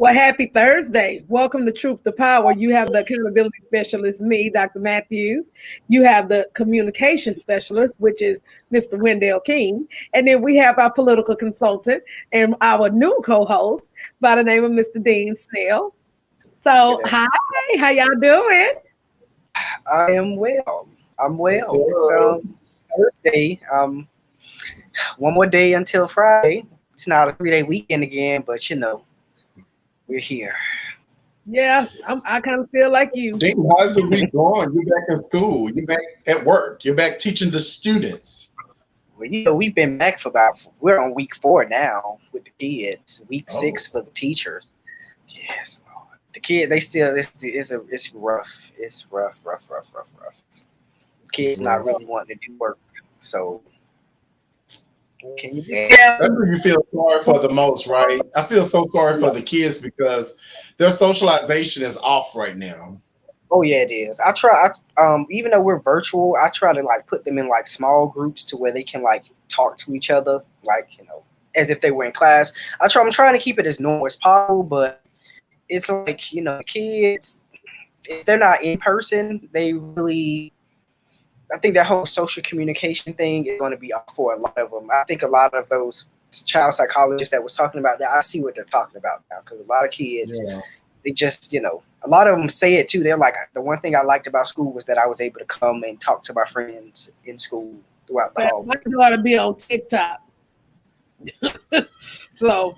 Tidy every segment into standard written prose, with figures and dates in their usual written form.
Well, happy Thursday. Welcome to Truth to Power. You have the accountability specialist, me, Dr. Matthews. You have the communication specialist, which is Mr. Wendell King. And then we have our political consultant and our new co-host by the name of Mr. Dean Snell. So, hi, how y'all doing? I am well. I'm Yes, well. It's sir. Thursday. One more day until Friday. It's not a 3-day weekend again, but we're here. Yeah, I kind of feel like you. Dean, how's the week going? You're back in school. You're back at work. You're back teaching the students. Well, we've been back we're on week 4 now with the kids. Week 6 for the teachers. Yes, Lord. The kid, they still it's rough. It's rough. Kids not really wanting to do work, so can you? Yeah. That's when you feel sorry for the most, right? I feel so sorry for the kids because their socialization is off right now. Oh yeah, it is. Even though we're virtual, I try to like put them in like small groups to where they can like talk to each other, like as if they were in class. I'm trying to keep it as normal as possible, but it's like kids, if they're not in person, they really. I think that whole social communication thing is going to be off for a lot of them. I think a lot of those child psychologists that was talking about that, I see what they're talking about now because a lot of kids. Yeah. They just, a lot of them say it too. They're like, the one thing I liked about school was that I was able to come and talk to my friends in school throughout the whole. My daughter be on TikTok. So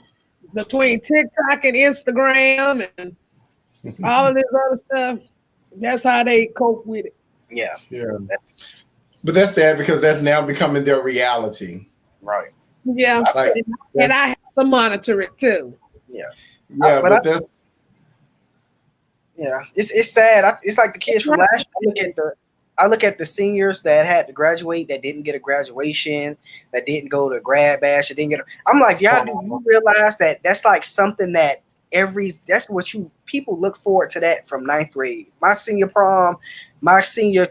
between TikTok and Instagram and all of this other stuff, that's how they cope with it. Yeah. Yeah. But that's sad because that's now becoming their reality. Right. Yeah. Like, and I have to monitor it too. Yeah. Yeah, but that's. Yeah, it's sad. It's like the kids from last year. I look at the seniors that had to graduate that didn't get a graduation, that didn't go to grad bash, that didn't get. I'm like, y'all, do you realize that that's like something that that's what people look forward to that from 9th grade. My senior prom, my senior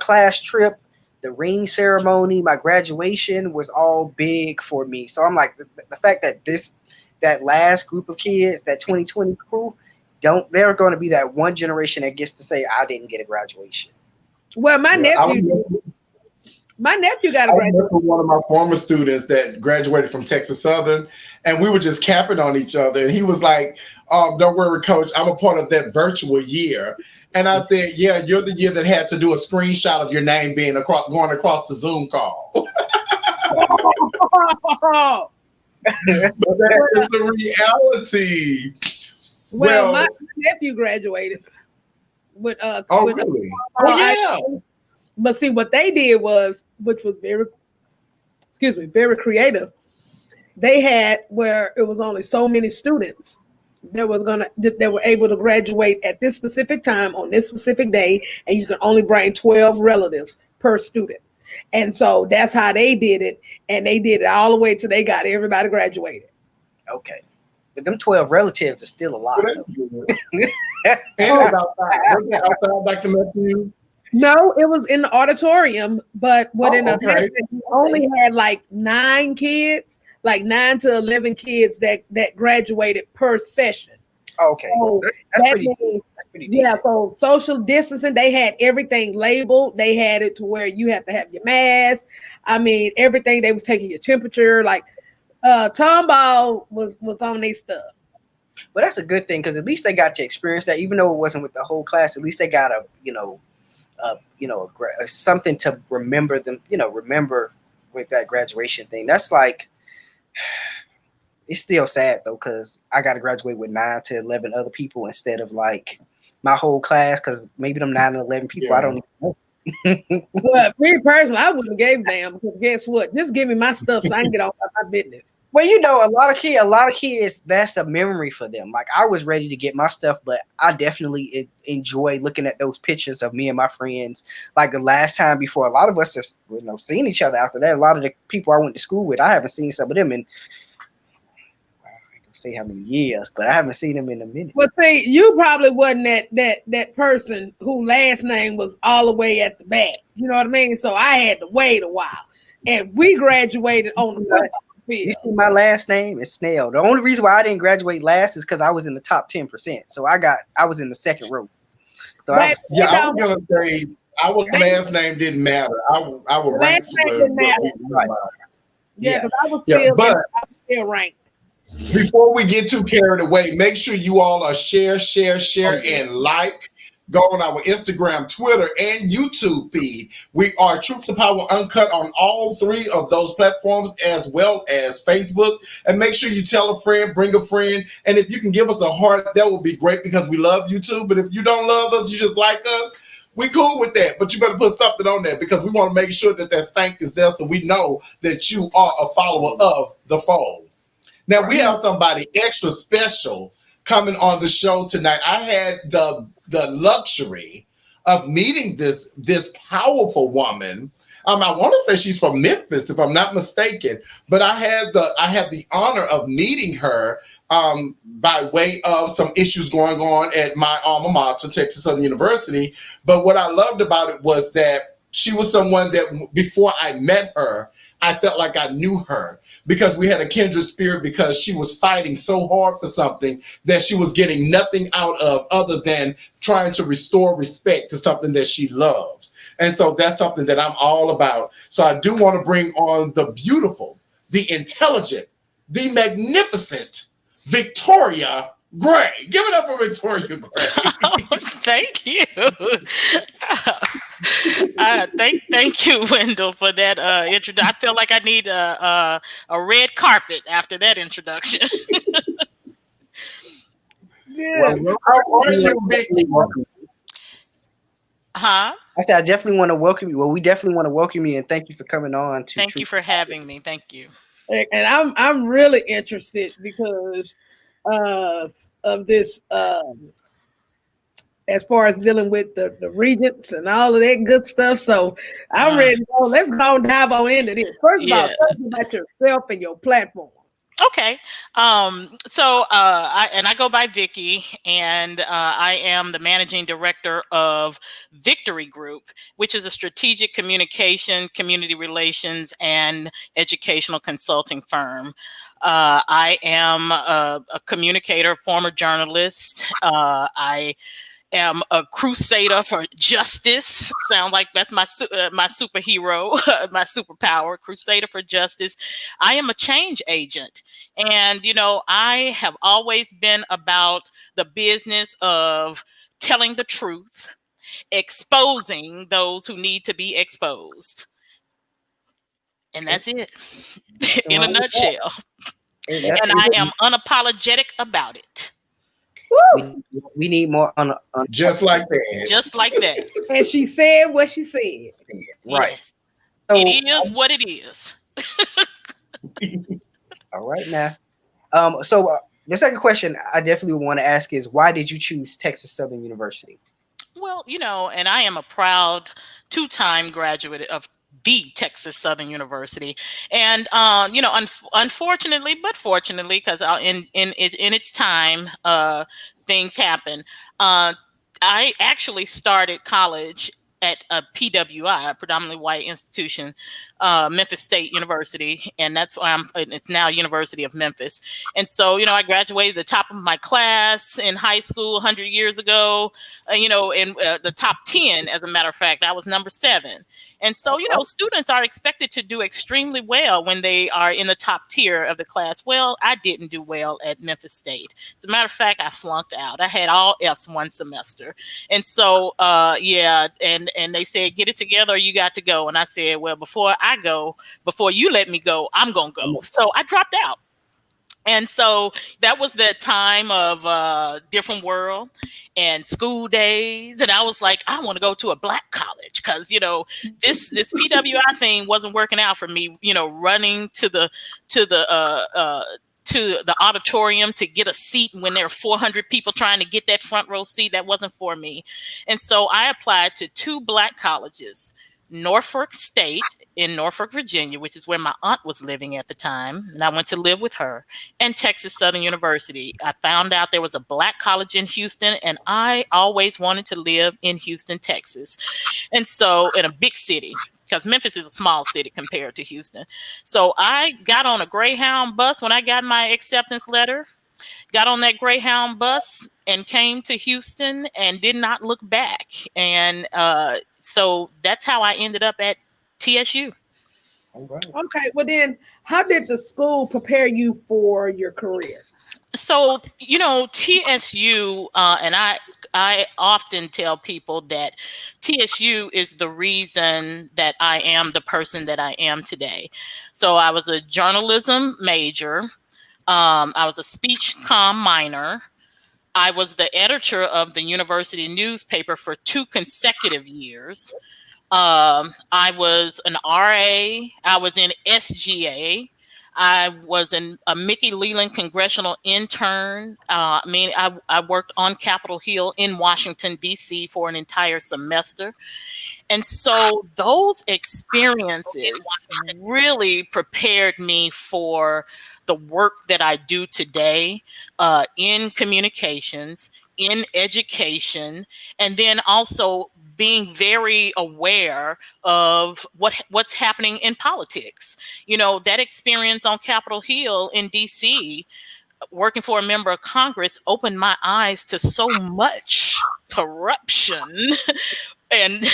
class trip, the ring ceremony, my graduation was all big for me. So I'm like, the fact that that last group of kids, that 2020 crew. They're going to be that one generation that gets to say, I didn't get a graduation. Well, my nephew got a graduation. I remember one of my former students that graduated from Texas Southern, and we were just capping on each other. And he was like, don't worry, coach, I'm a part of that virtual year. And I said, yeah, you're the year that had to do a screenshot of your name being going across the Zoom call. But that is the reality. Well, my nephew graduated with really? Yeah. But see, what they did was, which was very creative. They had where it was only so many students that were able to graduate at this specific time on this specific day, and you can only bring 12 relatives per student. And so that's how they did it, and they did it all the way till they got everybody graduated. Okay. But them 12 relatives are still a lot. And outside, Dr. Matthews? No, it was in the auditorium, but what ended up happening, we only had like 9 kids, like 9 to 11 kids that graduated per session. Okay. So that's pretty decent. Yeah, so social distancing, they had everything labeled. They had it to where you have to have your mask. I mean, everything. They was taking your temperature, like Tomball was on their stuff. But that's a good thing because at least they got to experience that, even though it wasn't with the whole class. At least they got something to remember them. Remember with that graduation thing. That's like, it's still sad though because I got to graduate with 9 to 11 other people instead of like my whole class because maybe them 9 to 11 people I don't even know. But me personally, I wouldn't give a damn because guess what? Just give me my stuff so I can get off my business. Well, a lot of kids, that's a memory for them. Like I was ready to get my stuff, but I definitely enjoy looking at those pictures of me and my friends. Like the last time before, a lot of us just seen each other after that. A lot of the people I went to school with, I haven't seen some of them in say how many years, but I haven't seen them in a minute. Well, see, you probably wasn't that person who last name was all the way at the back. You know what I mean? So I had to wait a while, and we graduated on the football You feel. see my last name is Snell. The only reason why I didn't graduate last is because I was in the top 10%. So I was in the second row. So But Yeah, I was gonna say our last name didn't matter. Our ranks last name were didn't what matter. we knew Right. about. Yeah, because I was Yeah, still, but I was still ranked. before we get too carried away, make sure you all are share, and like. Go on our Instagram, Twitter, and YouTube feed. We are Truth to Power Uncut on all three of those platforms, as well as Facebook. And make sure you tell a friend, bring a friend. And if you can give us a heart, that would be great because we love you too. But if you don't love us, you just like us, we cool with that. But you better put something on there because we want to make sure that stank is there so we know that you are a follower of the fold. Now we have somebody extra special coming on the show tonight. I had the luxury of meeting this powerful woman. I want to say she's from Memphis, if I'm not mistaken. But I had the honor of meeting her by way of some issues going on at my alma mater, Texas Southern University. But what I loved about it was that she was someone that before I met her, I felt like I knew her because we had a kindred spirit because she was fighting so hard for something that she was getting nothing out of other than trying to restore respect to something that she loves. And so that's something that I'm all about. So I do want to bring on the beautiful, the intelligent, the magnificent Victoria Gray. Give it up for Victoria Gray. Oh, thank you. Thank you, Wendell, for that introduction. I feel like I need a red carpet after that introduction. Yeah. Well, How are you, Vicky? Huh? I said I definitely want to welcome you. Well, we definitely want to welcome you and thank you for coming on. Thank you for having me. Thank you. And I'm really interested because of this as far as dealing with the regents and all of that good stuff. So I'm ready to go. Let's go and dive on into this. First of all, tell me about yourself and your platform. Okay. I go by Vicky, and I am the managing director of Victory Group, which is a strategic communication, community relations, and educational consulting firm. I am a communicator, former journalist. I am a crusader for justice. Sound like that's my superhero, my superpower, crusader for justice. I am a change agent. And, I have always been about the business of telling the truth, exposing those who need to be exposed. And that's it in a nutshell. And I am unapologetic about it. We need more on just like that. Just like that. And she said what she said. Right. Yes. So, it is what it is. All right now. So the second question I definitely want to ask is, why did you choose Texas Southern University? Well, and I am a proud 2-time graduate of the Texas Southern University, and unfortunately, but fortunately, because in its time, things happen. I actually started college at a PWI, a predominantly white institution, Memphis State University, and that's why it's now University of Memphis. And so, I graduated the top of my class in high school 100 years ago, in the top 10, as a matter of fact. I was number 7. And so, students are expected to do extremely well when they are in the top tier of the class. Well, I didn't do well at Memphis State. As a matter of fact, I flunked out. I had all F's one semester. And so, and they said, get it together, or you got to go. And I said, well, before you let me go, I'm going to go. So I dropped out. And so that was the time of different world and school days. And I was like, I want to go to a black college because, this PWI thing wasn't working out for me, running to the auditorium to get a seat when there were 400 people trying to get that front row seat. That wasn't for me. And so I applied to 2 black colleges, Norfolk State in Norfolk, Virginia, which is where my aunt was living at the time, and I went to live with her, and Texas Southern University. I found out there was a black college in Houston, and I always wanted to live in Houston, Texas. And so in a big city. because Memphis is a small city compared to Houston. So I got on a Greyhound bus when I got my acceptance letter, got on that Greyhound bus and came to Houston and did not look back. And so that's how I ended up at TSU. All right. Okay, well then, how did the school prepare you for your career? So, you know, TSU, and I often tell people that TSU is the reason that I am the person that I am today. So I was a journalism major. I was a speech comm minor. I was the editor of the university newspaper for 2 consecutive years. I was an RA. I was in SGA. I was a Mickey Leland congressional intern. I worked on Capitol Hill in Washington, D.C. for an entire semester. And so those experiences really prepared me for the work that I do today in communications, in education, and then also being very aware of what's happening in politics. You know, that experience on Capitol Hill in DC, working for a member of Congress, opened my eyes to so much corruption and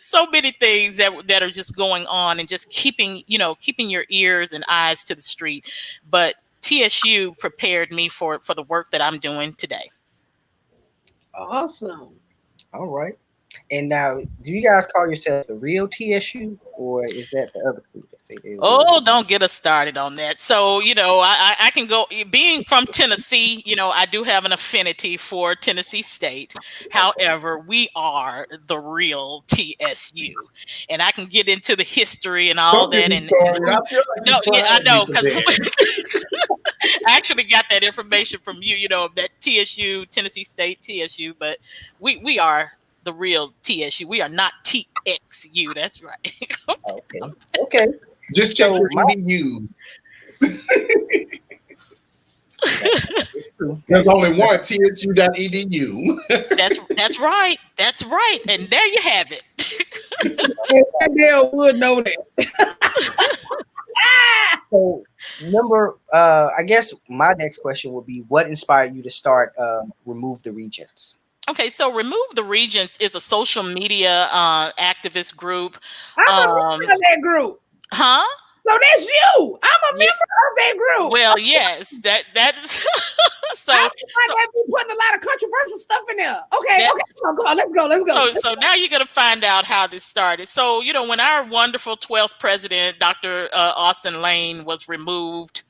so many things that are just going on, and just keeping your ears and eyes to the street. But TSU prepared me for the work that I'm doing today. Awesome. All right. And now, do you guys call yourselves the real TSU, or is that the other school that say they? Oh, don't get us started on that. So, you know, I can go, being from Tennessee, you know, I do have an affinity for Tennessee State. However, we are the real TSU, and I can get into the history and all that. And I know, because I actually got that information from you, you know, that TSU, Tennessee State, TSU, but we are the real TSU. We are not TXU. That's right. Okay. Just check your EDUs. There's only one, tsu.edu. That's right. That's right. And there you have it. Dale would know that. So, remember, I guess my next question would be, what inspired you to start Remove the Regents? Okay, so Remove the Regents is a social media activist group. I'm a member of that group. Huh? So that's you. I'm a member of that group. Well, yes, that's so. I be putting a lot of controversial stuff in there. Okay, let's go. So now you're gonna find out how this started. So, you know, when our wonderful 12th president, Dr. Austin Lane, was removed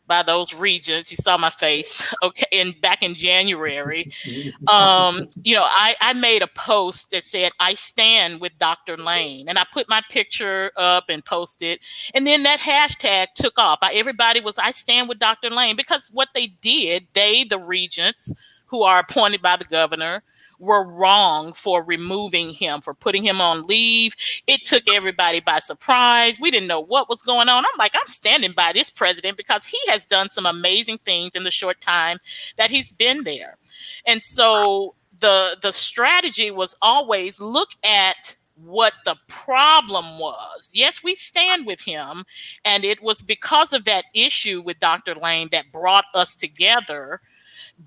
by those regents, you saw my face, okay, and back in January, you know, I made a post that said, "I stand with Dr. Lane," and I put my picture up and posted, and then that hashtag took off. Everybody was, "I stand with Dr. Lane," because what they did, the regents who are appointed by the governor, were wrong for removing him, for putting him on leave. It took everybody by surprise. We didn't know what was going on. I'm like, I'm standing by this president because he has done some amazing things in the short time that he's been there. And so the strategy was always look at what the problem was. Yes, we stand with him. And it was because of that issue with Dr. Lane that brought us together.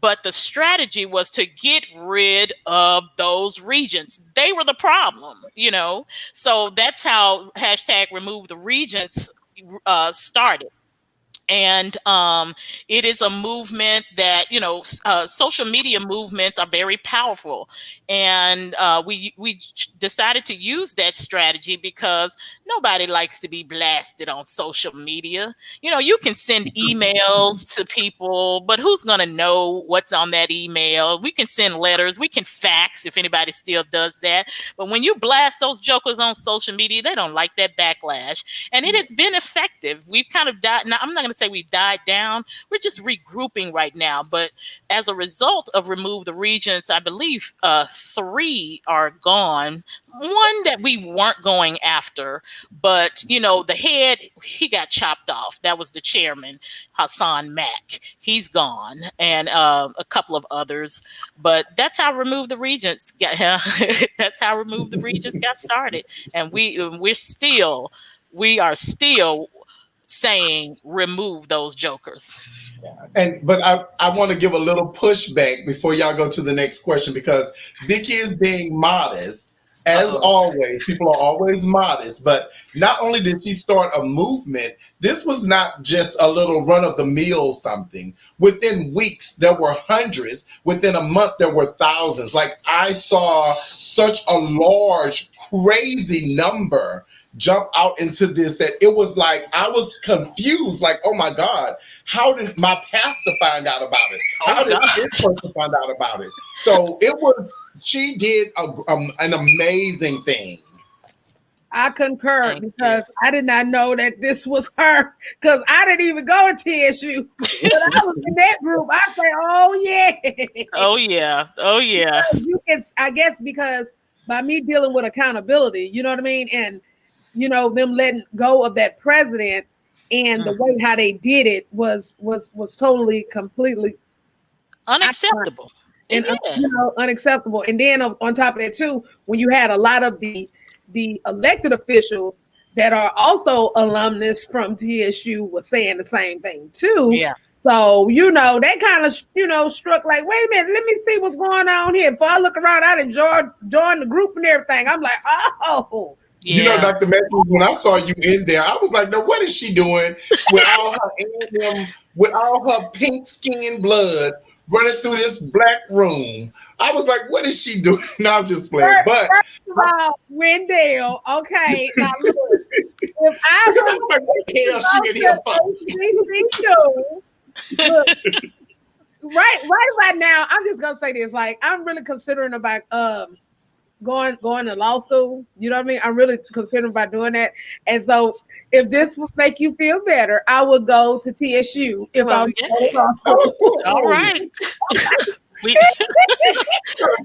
But the strategy was to get rid of those regents. They were the problem, you know. So that's how hashtag Remove the Regents started. And it is a movement that, you know, social media movements are very powerful. And we decided to use that strategy because nobody likes to be blasted on social media. You know, you can send emails to people, but who's going to know what's on that email? We can send letters. We can fax if anybody still does that. But when you blast those jokers on social media, they don't like that backlash. And it has been effective. We've kind of died. Now, I'm not going to say we've died down. We're just regrouping right now. But as a result of Remove the Regents, I believe 3 are gone. One that we weren't going after, but the head, he got chopped off. That was the chairman, Hassan Mack. He's gone, and a couple of others. But that's how Remove the Regents got. That's how Remove the Regents got started, and we are still saying remove those jokers. But I want to give a little pushback before y'all go to the next question, because Vicky is being modest. As always, people are always modest, but not only did she start a movement, this was not just a little run-of-the-mill something. Within weeks, there were hundreds. Within a month, there were thousands. Like, I saw such a large, crazy number jump out into this that it was like, I was confused, like, oh my God, how did my pastor find out about it? How did this person find out about it? So she did an amazing thing. I concur, because I did not know that this was her, because I didn't even go to TSU. But I was in that group. I say, oh yeah. Oh yeah. Oh yeah. I guess because by me dealing with accountability, you know what I mean? And them letting go of that president, and the way how they did it was totally, completely unacceptable. And unacceptable. And then on top of that too, when you had a lot of the elected officials that are also alumnus from TSU was saying the same thing too. Yeah. So, that kind of, struck like, wait a minute, let me see what's going on here. Before I look around, I didn't join the group and everything. I'm like, oh. Yeah. Dr. Matthews, when I saw you in there, I was like, no, what is she doing with all her with all her pink skin blood running through this black room? I was like, what is she doing? No, I'm just playing. First of all, Wendell, okay. Now look, if I was like, what the hell she in here for? Look, right now, I'm just gonna say this. Like, I'm really considering about going to law school. You know what I mean? I'm really considering about doing that. And so if this would make you feel better, I would go to TSU if I'm all right.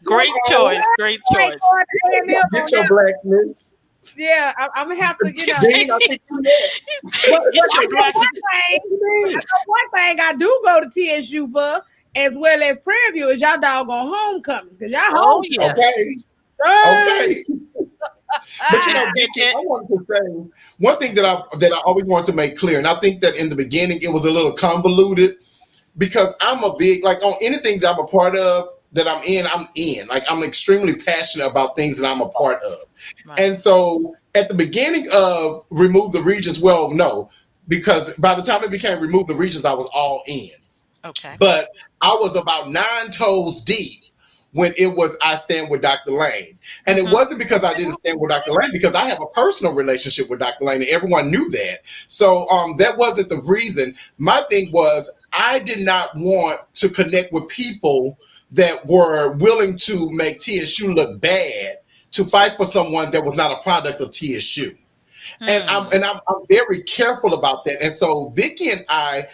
Great choice. Great choice. Get your blackness. Yeah, I'm gonna have to, Get your blackness. One thing I do go to TSU for, as well as Prairie View, is y'all doggone homecomings. Cause y'all home. Yeah. Okay. But Vicky, I wanted to say one thing that I always want to make clear, and I think that in the beginning it was a little convoluted, because I'm a big, like, on anything that I'm a part of, that I'm in. Like, I'm extremely passionate about things that I'm a part of. Right. And so at the beginning of Remove the Regents, well, no, because by the time it became Remove the Regents, I was all in. Okay. But I was about 9 toes deep when it was I stand with Dr. Lane. And it wasn't because I didn't stand with Dr. Lane, because I have a personal relationship with Dr. Lane, and everyone knew that. So that wasn't the reason. My thing was, I did not want to connect with people that were willing to make TSU look bad to fight for someone that was not a product of TSU. And I'm very careful about that. And so Vicky and I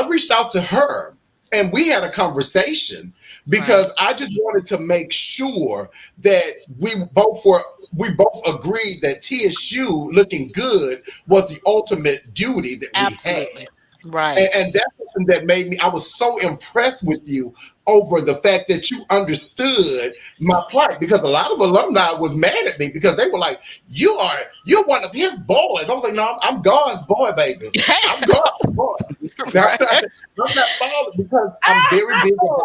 reached out to her, and we had a conversation, because I just wanted to make sure that we both agreed that TSU looking good was the ultimate duty that we had. Right. And that's something that made me, I was so impressed with you over the fact that you understood my plight, because a lot of alumni was mad at me because they were like, you're one of his boys. I was like, no, I'm God's boy, baby. I'm God's boy. Now, I'm not following, because I'm very big about,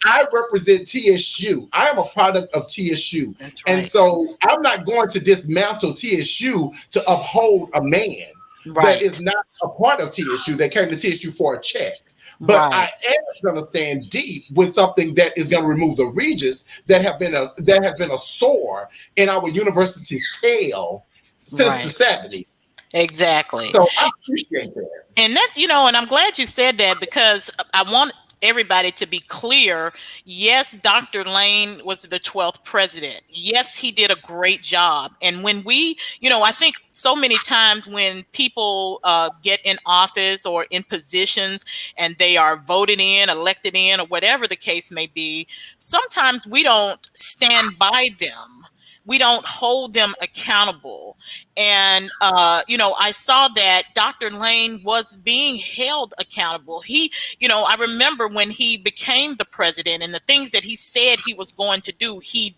I represent TSU. I am a product of TSU. That's right. And so I'm not going to dismantle TSU to uphold a man that is not a part of TSU, that came to TSU for a check. But I am going to stand deep with something that is going to remove the regents that has been a sore in our university's tail since the 70s. Exactly. So I appreciate that. And that, and I'm glad you said that, because I want everybody to be clear. Yes, Dr. Lane was the 12th president. Yes, he did a great job. And when we, I think so many times when people get in office or in positions and they are voted in, elected in, or whatever the case may be, sometimes we don't stand by them. We don't hold them accountable. And, I saw that Dr. Lane was being held accountable. I remember when he became the president and the things that he said he was going to do, he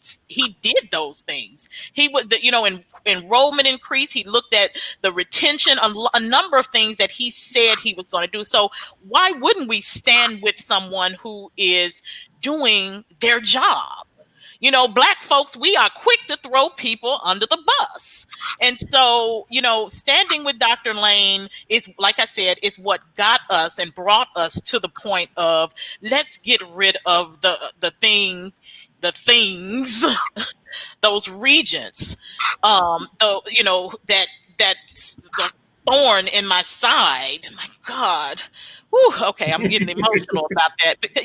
did those things. He would, enrollment increase. He looked at the retention, a number of things that he said he was going to do. So why wouldn't we stand with someone who is doing their job? Black folks, we are quick to throw people under the bus. And so, standing with Dr. Lane is, like I said, is what got us and brought us to the point of let's get rid of the things, those regents, the thorn in my side. My God. Whew, okay, I'm getting emotional about that because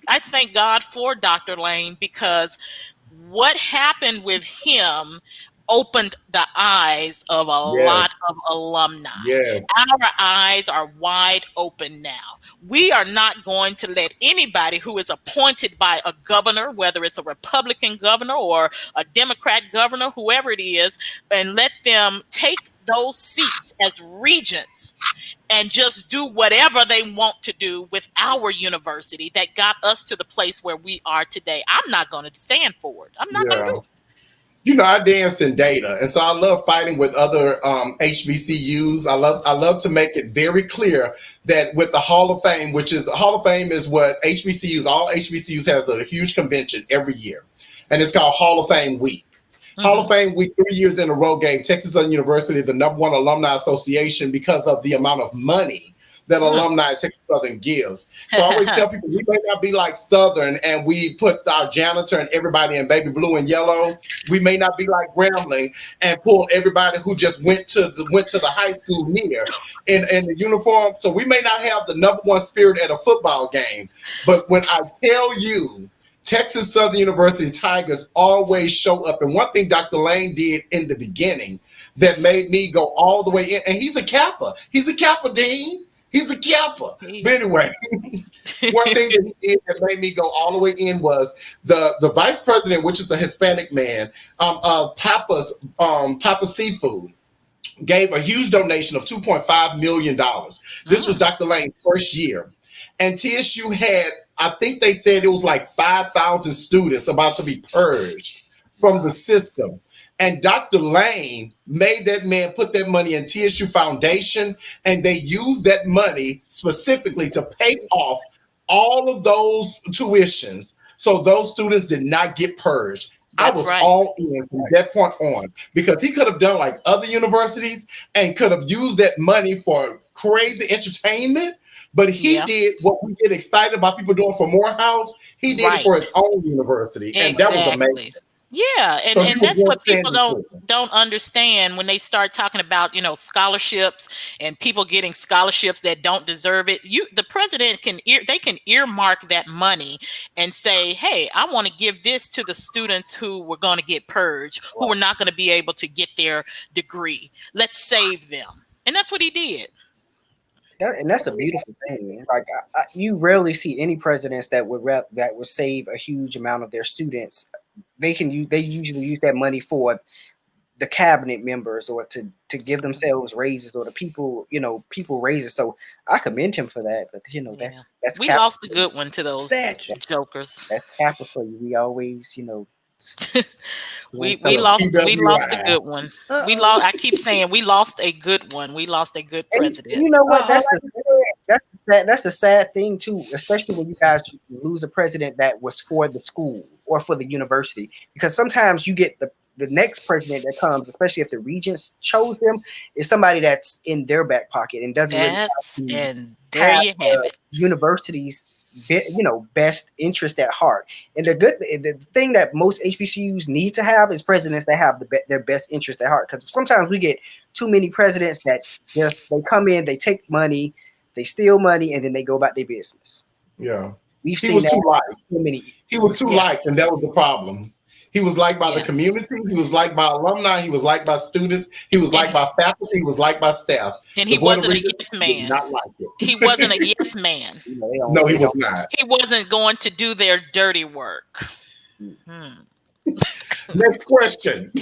I thank God for Dr. Lane, because what happened with him opened the eyes of a lot of alumni. Yes. Our eyes are wide open now. We are not going to let anybody who is appointed by a governor, whether it's a Republican governor or a Democrat governor, whoever it is, and let them take those seats as regents and just do whatever they want to do with our university that got us to the place where we are today. I'm not going to stand for it. I'm not going to do it. I dance in data, and so I love fighting with other HBCUs. I love to make it very clear that with the Hall of Fame, the Hall of Fame is what HBCUs, all HBCUs has a huge convention every year, and it's called Hall of Fame Week. Mm-hmm. Hall of Fame Week 3 years in a row gave Texas Southern University the #1 alumni association because of the amount of money that alumni at Texas Southern gives. So I always tell people, we may not be like Southern and we put our janitor and everybody in baby blue and yellow. We may not be like Grambling and pull everybody who just went to the high school near in the uniform. So we may not have the #1 spirit at a football game. But when I tell you, Texas Southern University Tigers always show up. And one thing Dr. Lane did in the beginning that made me go all the way in, and he's a Kappa. He's a Kappa, Dean. He's a Kappa. But anyway, one thing that he did that made me go all the way in was the vice president, which is a Hispanic man, Papa Seafood, gave a huge donation of $2.5 million. This was Dr. Lane's first year. And TSU had, I think they said it was like 5,000 students about to be purged from the system. And Dr. Lane made that man put that money in TSU Foundation, and they used that money specifically to pay off all of those tuitions. So those students did not get purged. That's I was right. all in from that point on, because he could have done like other universities and could have used that money for crazy entertainment. But he did what we get excited about people doing for Morehouse. He did it for his own university. And that was amazing. Yeah, and that's what people don't understand when they start talking about, scholarships and people getting scholarships that don't deserve it. The president can earmark that money and say, hey, I want to give this to the students who were going to get purged, who were not going to be able to get their degree. Let's save them. And that's what he did. And that's a beautiful thing. Like you rarely see any presidents that would save a huge amount of their students. They usually use that money for the cabinet members or to give themselves raises, or the people raises. So I commend him for that. But that's we lost a good one to those jokers. That's capital for you. We always, we lost a good one. I keep saying we lost a good one. We lost a good president. And you know what? That's a sad thing too, especially when you guys lose a president that was for the school or for the university, because sometimes you get the next president that comes, especially if the regents chose them, is somebody that's in their back pocket and doesn't and there you have it. Universities, best interest at heart. And the thing that most HBCUs need to have is presidents that have their best interest at heart. Because sometimes we get too many presidents that they come in, they take money, they steal money, and then they go about their business. Yeah. We've He seen was that too liked. so many. He was too liked, and that was the problem. He was liked by the community. He was liked by alumni. He was liked by students. He was liked by faculty. He was liked by staff. And The he Board of wasn't a Regents yes did man. not like it. He wasn't a yes man. No, he was not. He wasn't going to do their dirty work. Next question.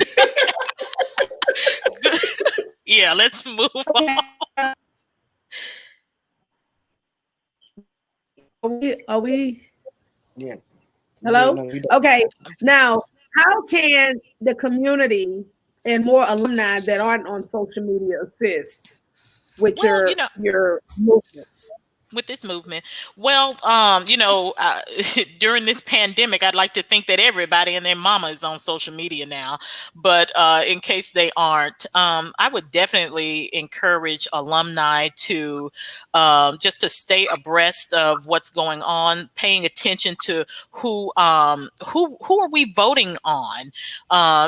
Yeah, let's move on. Are we? Yeah. Hello? No, we don't. Okay. Now, how can the community and more alumni that aren't on social media assist with Well, your movement? With this movement, well, during this pandemic, I'd like to think that everybody and their mama is on social media now, but in case they aren't, I would definitely encourage alumni to just to stay abreast of what's going on, paying attention to who are we voting on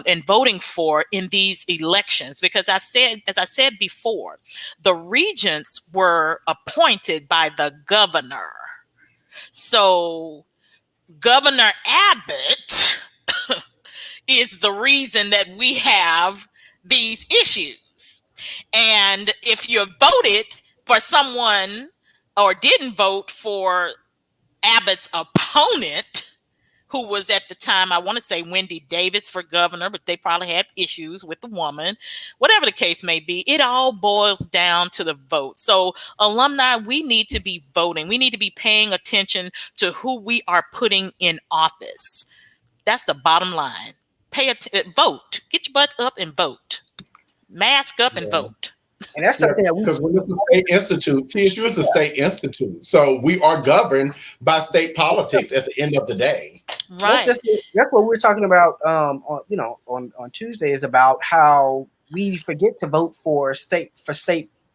and voting for in these elections, because as I said before, the regents were appointed by the governor. So Governor Abbott is the reason that we have these issues. And if you voted for someone or didn't vote for Abbott's opponent, who was at the time, I want to say Wendy Davis for governor, but they probably had issues with the woman. Whatever the case may be, it all boils down to the vote. So alumni, we need to be voting. We need to be paying attention to who we are putting in office. That's the bottom line. Vote. Get your butt up and vote. Mask up and vote. And that's something that because when it's a state institute, TSU is a state institute, so we are governed by state politics at the end of the day. Right. That's what we're talking about. On Tuesday is about how we forget to vote for state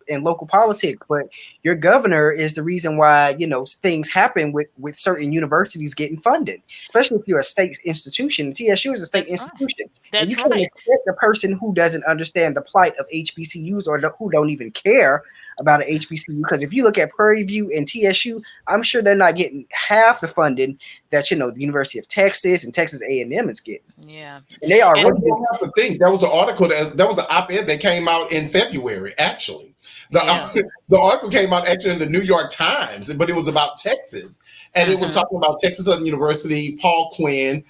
and local politics, but your governor is the reason why things happen with certain universities getting funded, especially if you're a state institution. TSU is a state institution. That's and you can't expect the person who doesn't understand the plight of HBCUs or who don't even care about an HBCU, because if you look at Prairie View and TSU, I'm sure they're not getting half the funding that the University of Texas and Texas A&M is getting. Yeah, and they are. You don't have to think. That was an article that was an op-ed that came out in February. Actually, the article came out actually in the New York Times, but it was about Texas, and it was talking about Texas Southern University, Paul Quinn,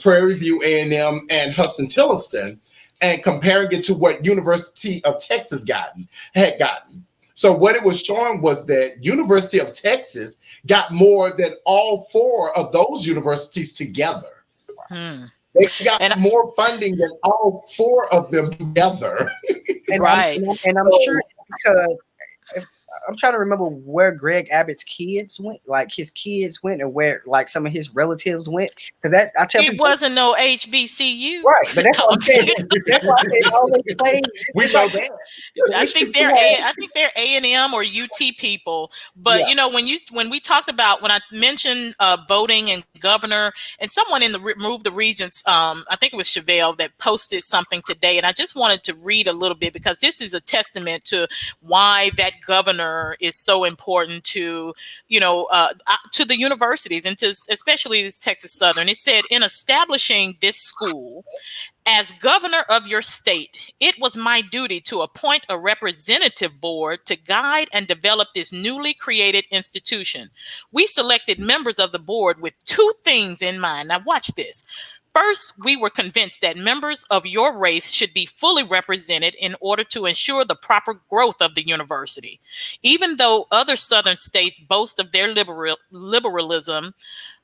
Prairie View A&M, and Hudson-Tillotson, and comparing it to what University of Texas had gotten. So what it was showing was that University of Texas got more than all four of those universities together. They got more funding than all four of them together. And I'm sure because I'm trying to remember where Greg Abbott's kids went, like his kids went, and where like some of his relatives went. Because I tell it wasn't no HBCU, right? But that's what I'm saying. That's why they always play. We know that. I think they're A&M or UT people. But when we talked about, when I mentioned voting and governor, and someone in the Remove the Regents, I think it was Chevelle that posted something today, and I just wanted to read a little bit because this is a testament to why that governor is so important to the universities and to especially this Texas Southern. It said, in establishing this school as governor of your state, it was my duty to appoint a representative board to guide and develop this newly created institution. We selected members of the board with two things in mind. Now watch this. First, we were convinced that members of your race should be fully represented in order to ensure the proper growth of the university. Even though other Southern states boast of their liberalism,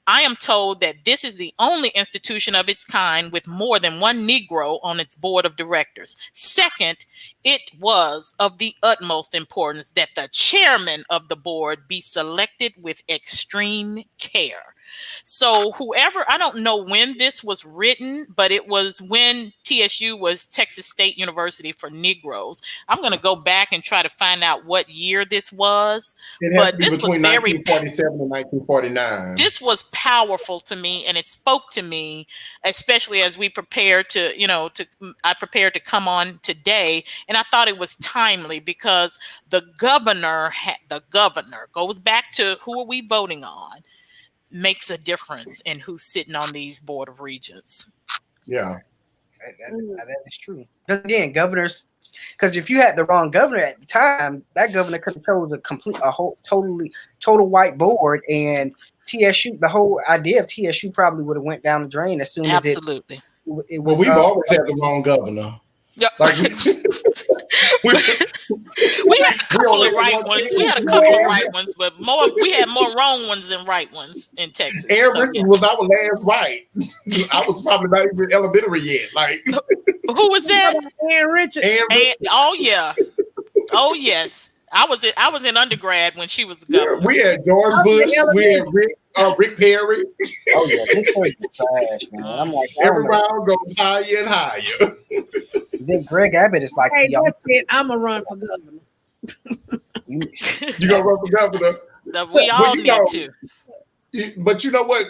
I am told that this is the only institution of its kind with more than one Negro on its board of directors. Second, it was of the utmost importance that the chairman of the board be selected with extreme care. So whoever, I don't know when this was written, but it was when TSU was Texas State University for Negroes. I'm going to go back and try to find out what year this was. It has But to be this was between very 1947 and 1949. this was powerful to me, and it spoke to me, especially as we prepared to, I prepared to come on today, and I thought it was timely because the governor goes back to who are we voting on, makes a difference in who's sitting on these board of regents. Yeah. That is true. Because again, governors, because if you had the wrong governor at the time, that governor could have chose total white board, and TSU, the whole idea of TSU probably would have went down the drain as soon as Absolutely. it Well, was. we've always had the wrong governor. Yep. Like, we had a couple of right ones. We had a couple of right ones, but we had more wrong ones than right ones in Texas. Aaron So, Richards was our last right. I was probably not even elementary yet. Like, who was that? Aaron Richards. Oh yeah. Oh yes. I was in undergrad when she was the governor. we had George Bush. We had Rick Perry. Oh yeah, this was trash, man. I'm like, Every round goes higher and higher. Then Greg Abbott is like, Hey, that's it. I'm gonna run for governor. You gonna run for governor? We all need to. But you know what,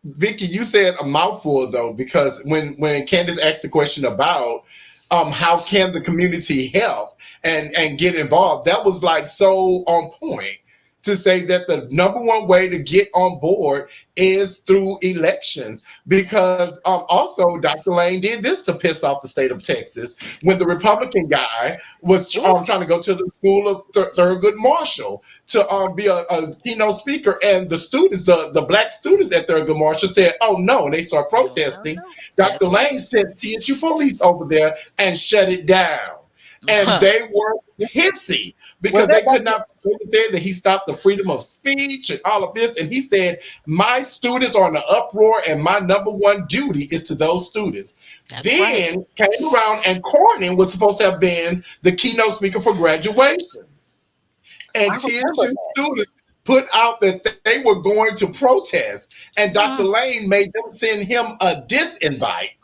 Vicky, you said a mouthful though, because when Candace asked the question about how can the community help and get involved, that was like so on point to say that the number one way to get on board is through elections. Because also Dr. Lane did this to piss off the state of Texas when the Republican guy was trying to go to the school of Thurgood Marshall to be a keynote speaker, and the students, the black students at Thurgood Marshall said, "Oh no," and they start protesting. Dr. Lane sent TSU police over there and shut it down. And they were hissy because they could not. They said that he stopped the freedom of speech and all of this. And he said, "My students are in an uproar, and my number one duty is to those students." Then came around, and Corning was supposed to have been the keynote speaker for graduation. And TSU students put out that they were going to protest, and Dr. Lane made them send him a disinvite.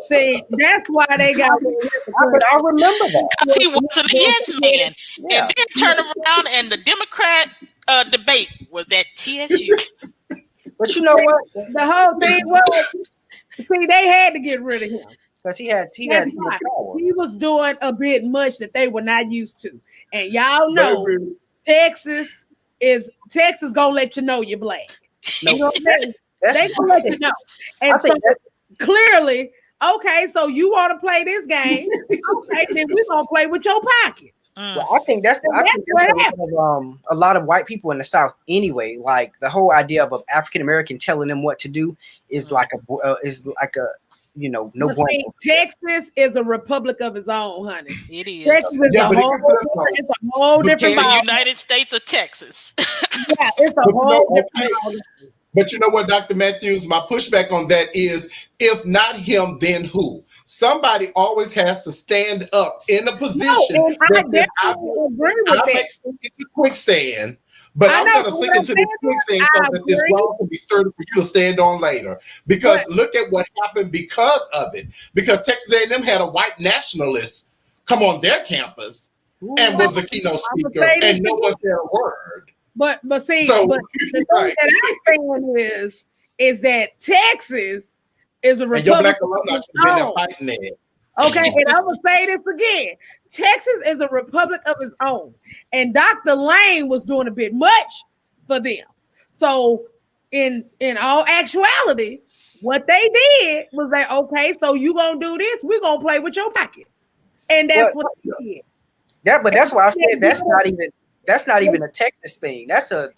See, that's why they got. I remember that because he wasn't a yes man, and then turn around and the Democrat debate was at TSU. But you know what? The whole thing was, see, they had to get rid of him because he had power. He was doing a bit much that they were not used to, and y'all know Texas gonna let you know you're black. You know what I mean? They gonna let you know, and so clearly. Okay, so you want to play this game? Okay, then we're gonna play with your pockets. Well, I think that's what happened. A lot of white people in the South, anyway. Like the whole idea of an African American telling them what to do is like a no point. Texas is a republic of its own, honey. It is. Texas is a whole different. The United States of Texas. Yeah, it's a whole different. But you know what, Dr. Matthews, my pushback on that is, if not him, then who? Somebody always has to stand up in a position. No, I definitely agree with that. I may sink into quicksand, but I'm going to sink into the quicksand so that this ground can be sturdy for you to stand on later. Because look at what happened because of it. Because Texas A&M had a white nationalist come on their campus and was a keynote speaker, and no one said a word. But see, the thing that I'm saying is that Texas is a republic. Okay, and I'm gonna say this again. Texas is a republic of its own, and Dr. Lane was doing a bit much for them. So, in all actuality, what they did was like, okay, so you gonna do this? We're gonna play with your pockets, and that's what they did. Yeah, but that's why I said that's not even a Texas thing. That's a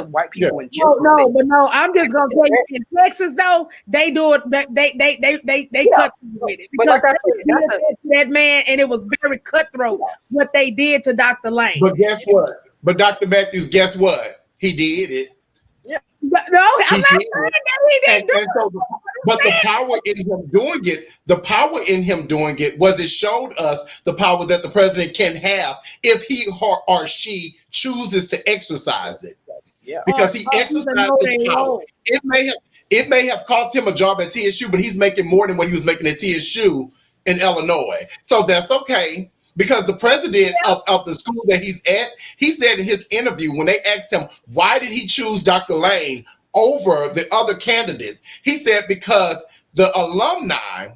white people in general. No. I'm just gonna tell you, in Texas though, they do it. They cut with it because that man, and it was very cutthroat what they did to Dr. Lane. But guess what? But Dr. Matthews, guess what? He did it. Yeah. No, I'm not saying that he didn't do it. But the power in him doing it was it showed us the power that the president can have if he or she chooses to exercise it. Yeah. because he Or exercised even though his they power. won't. It may have cost him a job at TSU, but he's making more than what he was making at TSU in Illinois. So that's okay. Because the president of the school that he's at, he said in his interview when they asked him why did he choose Dr. Lane over the other candidates, he said because the alumni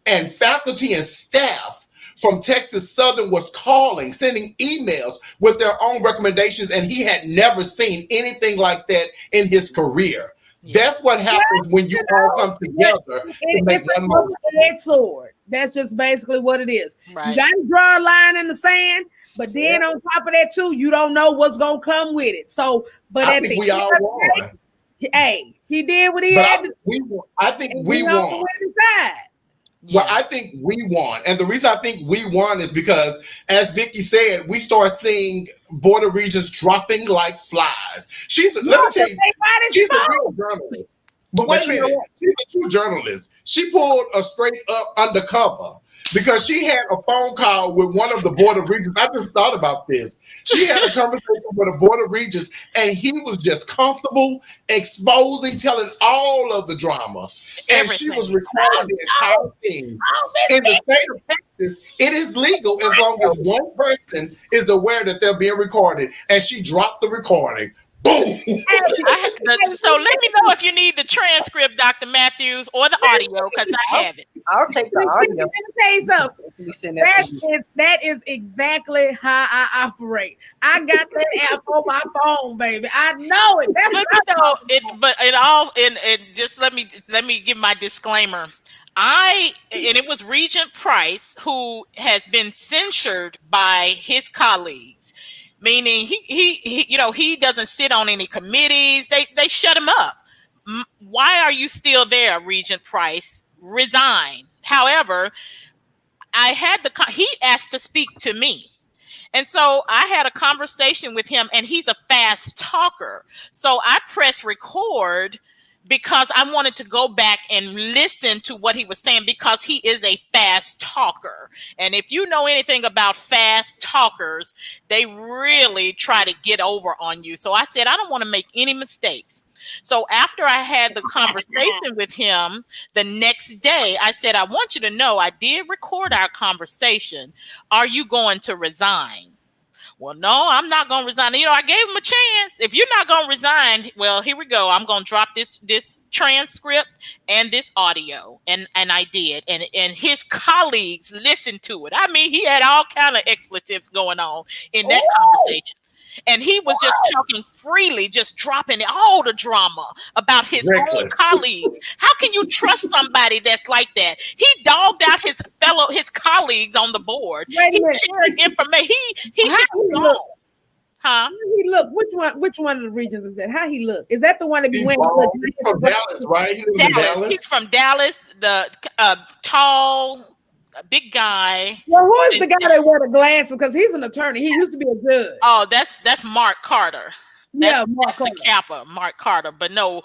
and faculty and staff from Texas Southern was calling, sending emails with their own recommendations, and he had never seen anything like that in his career. That's what happens when you all come together to make It's a one motion. double-edged sword. That's just basically what it is. Right. You got to draw a line in the sand, but then on top of that too, you don't know what's gonna come with it. So, but I at think the we end all of the won. day, hey, he did what he But had to do. I think and we he on the won. winning side. Well, I think we won. And the reason I think we won is because, as Vicky said, we start seeing Board of Regents dropping like flies. Let me tell you, she's a real journalist. But wait a minute, she's a true journalist. She pulled a straight up undercover because she had a phone call with one of the Board of Regents. I just thought about this. She had a conversation with a Board of Regents, and he was just comfortable exposing, telling all of the drama. And she was recording the entire thing. In the state of Texas, it is legal as long as one person is aware that they're being recorded. And she dropped the recording. Boom. So let me know if you need the transcript, Dr. Matthews, or the audio, because I have it. I'll take the audio. Let me tell you something. That is exactly how I operate. I got that app on my phone, baby. I know it. Just let me give my disclaimer. And it was Regent Price who has been censured by his colleagues, meaning he doesn't sit on any committees. They shut him up. Why are you still there, Regent Price? Resign. However, he asked to speak to me. And so I had a conversation with him, and he's a fast talker. So I pressed record because I wanted to go back and listen to what he was saying, because he is a fast talker. And if you know anything about fast talkers, they really try to get over on you. So I said, I don't want to make any mistakes. So after I had the conversation with him the next day, I said, I want you to know I did record our conversation. Are you going to resign? Well, no, I'm not going to resign. I gave him a chance. If you're not going to resign, well, here we go. I'm going to drop this transcript and this audio. And I did. And his colleagues listened to it. I mean, he had all kind of expletives going on in that conversation. And he was just talking freely, just dropping all the drama about his own colleagues. How can you trust somebody that's like that? He dogged out his colleagues on the board. He shared information. He should know. Huh? How he look? Which one of the regions is that? How he look? Is that the one that be wearing? He's from Dallas, right? He's from Dallas. The tall, big guy. Well, who is the guy that wore the glasses? Because he's an attorney. He used to be a judge. Oh, that's Mark Carter. That's the Kappa, Mark Carter. But no,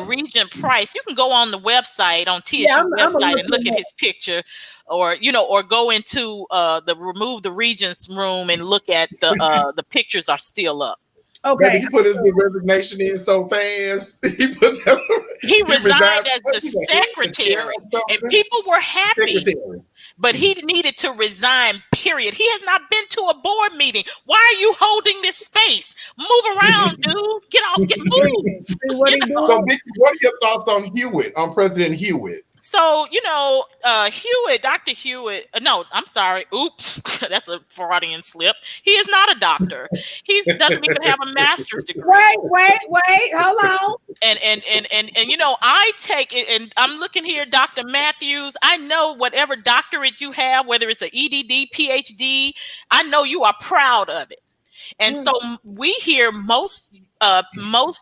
Regent Price. You can go on the website, on TSU website, and look at his picture, or go into the Remove the Regents room and look at the pictures are still up. Okay, he put his resignation in so fast. He resigned as the secretary, and people were happy. But he needed to resign, period. He has not been to a board meeting. Why are you holding this space? Move around, dude. Get off, moved. So, Vicky, what are your thoughts on Hewitt, on President Hewitt? So, Hewitt, Dr. Hewitt, no, I'm sorry. Oops, that's a Freudian slip. He is not a doctor. He doesn't even have a master's degree. Wait, hold on. And I take it, and I'm looking here, Dr. Matthews. I know whatever doctorate you have, whether it's an EDD, PhD, I know you are proud of it. And so we hear most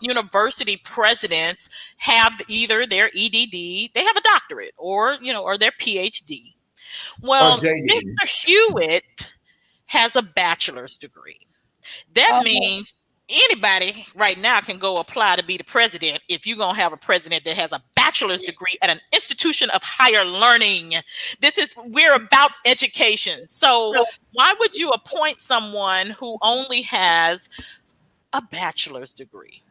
university presidents have either their EDD, they have a doctorate, or their PhD. Well, Mr. Hewitt has a bachelor's degree. That means anybody right now can go apply to be the president if you're going to have a president that has a bachelor's degree at an institution of higher learning. We're about education. So why would you appoint someone who only has a bachelor's degree?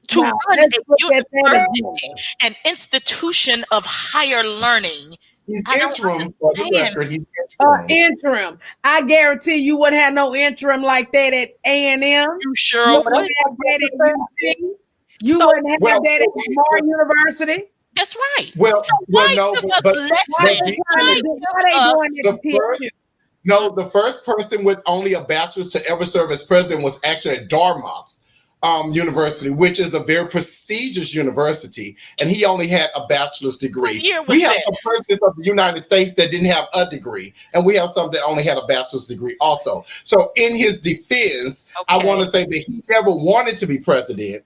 to Now, run let's a look at that university, an institution of higher learning. He's I don't interim for the understand. record. He's interim. Interim. I guarantee you wouldn't have no interim like that at A&M. You sure You would. wouldn't have that at UT. You So- wouldn't have Well, that at Lamar University. That's right. Well, so why no, give but us less Why than? they Why doing give it us- at TSU? the first person with only a bachelor's to ever serve as president was actually at Dartmouth University, which is a very prestigious university, and he only had a bachelor's degree. What year was We have that? some presidents of the United States that didn't have a degree, and we have some that only had a bachelor's degree also. So in his defense, I Okay. want to say that he never wanted to be president.